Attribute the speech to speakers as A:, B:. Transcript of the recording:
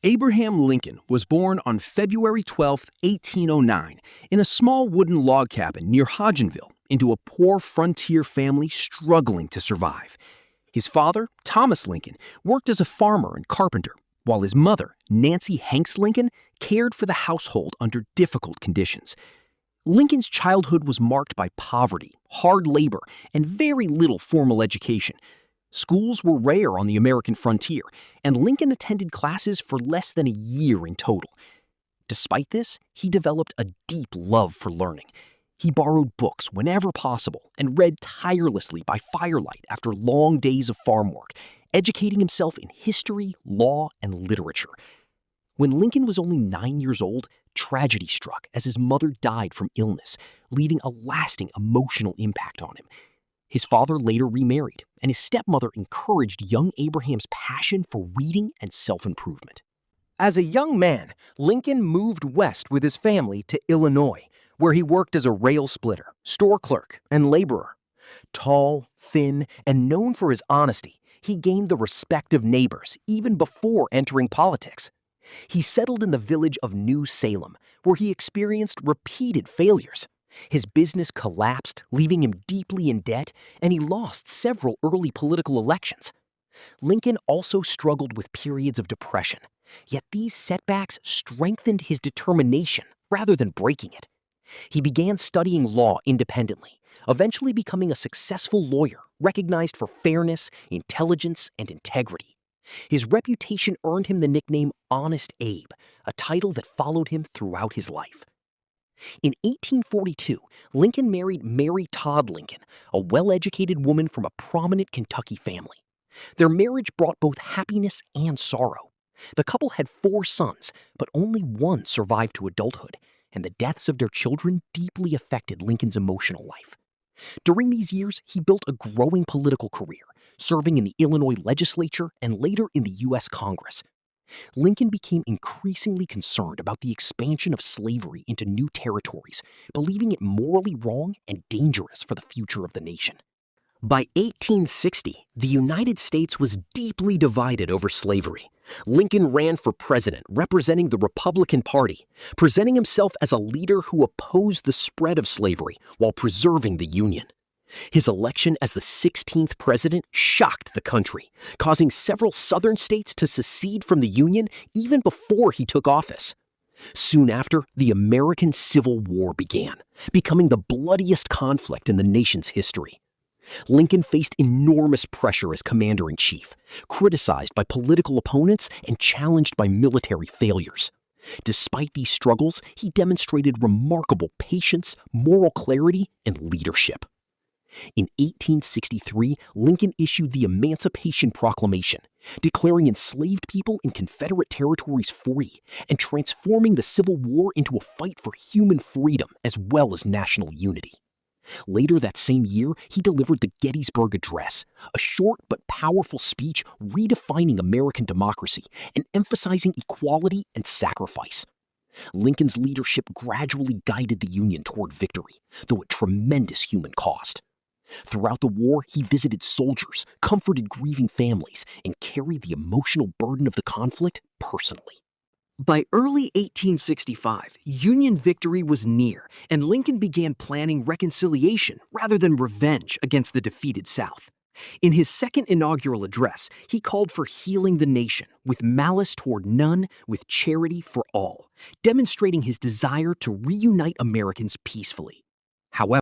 A: Abraham Lincoln was born on February 12, 1809, in a small wooden log cabin near Hodgenville into a poor frontier family struggling to survive. His father, Thomas Lincoln, worked as a farmer and carpenter, while his mother, Nancy Hanks Lincoln, cared for the household under difficult conditions. Lincoln's childhood was marked by poverty, hard labor, and very little formal education. Schools were rare on the American frontier, and Lincoln attended classes for less than a year in total. Despite this, he developed a deep love for learning. He borrowed books whenever possible and read tirelessly by firelight after long days of farm work, educating himself in history, law, and literature. When Lincoln was only 9 years old, tragedy struck as his mother died from illness, leaving a lasting emotional impact on him. His father later remarried, and his stepmother encouraged young Abraham's passion for reading and self-improvement.
B: As a young man, Lincoln moved west with his family to Illinois, where he worked as a rail splitter, store clerk, and laborer. Tall, thin, and known for his honesty, he gained the respect of neighbors even before entering politics. He settled in the village of New Salem, where he experienced repeated failures. His business collapsed, leaving him deeply in debt, and he lost several early political elections. Lincoln also struggled with periods of depression, yet these setbacks strengthened his determination rather than breaking it. He began studying law independently, eventually becoming a successful lawyer recognized for fairness, intelligence, and integrity. His reputation earned him the nickname Honest Abe, a title that followed him throughout his life. In 1842, Lincoln married Mary Todd Lincoln, a well-educated woman from a prominent Kentucky family. Their marriage brought both happiness and sorrow. The couple had 4 sons, but only one survived to adulthood, and the deaths of their children deeply affected Lincoln's emotional life. During these years, he built a growing political career, serving in the Illinois legislature and later in the U.S. Congress. Lincoln became increasingly concerned about the expansion of slavery into new territories, believing it morally wrong and dangerous for the future of the nation. By 1860, the United States was deeply divided over slavery. Lincoln ran for president, representing the Republican Party, presenting himself as a leader who opposed the spread of slavery while preserving the Union. His election as the 16th president shocked the country, causing several southern states to secede from the Union even before he took office. Soon after, the American Civil War began, becoming the bloodiest conflict in the nation's history. Lincoln faced enormous pressure as commander-in-chief, criticized by political opponents and challenged by military failures. Despite these struggles, he demonstrated remarkable patience, moral clarity, and leadership. In 1863, Lincoln issued the Emancipation Proclamation, declaring enslaved people in Confederate territories free and transforming the Civil War into a fight for human freedom as well as national unity. Later that same year, he delivered the Gettysburg Address, a short but powerful speech redefining American democracy and emphasizing equality and sacrifice. Lincoln's leadership gradually guided the Union toward victory, though at tremendous human cost. Throughout the war, he visited soldiers, comforted grieving families, and carried the emotional burden of the conflict personally. By early 1865, Union victory was near, and Lincoln began planning reconciliation rather than revenge against the defeated South. In his second inaugural address, he called for healing the nation, with malice toward none, with charity for all, demonstrating his desire to reunite Americans peacefully. However,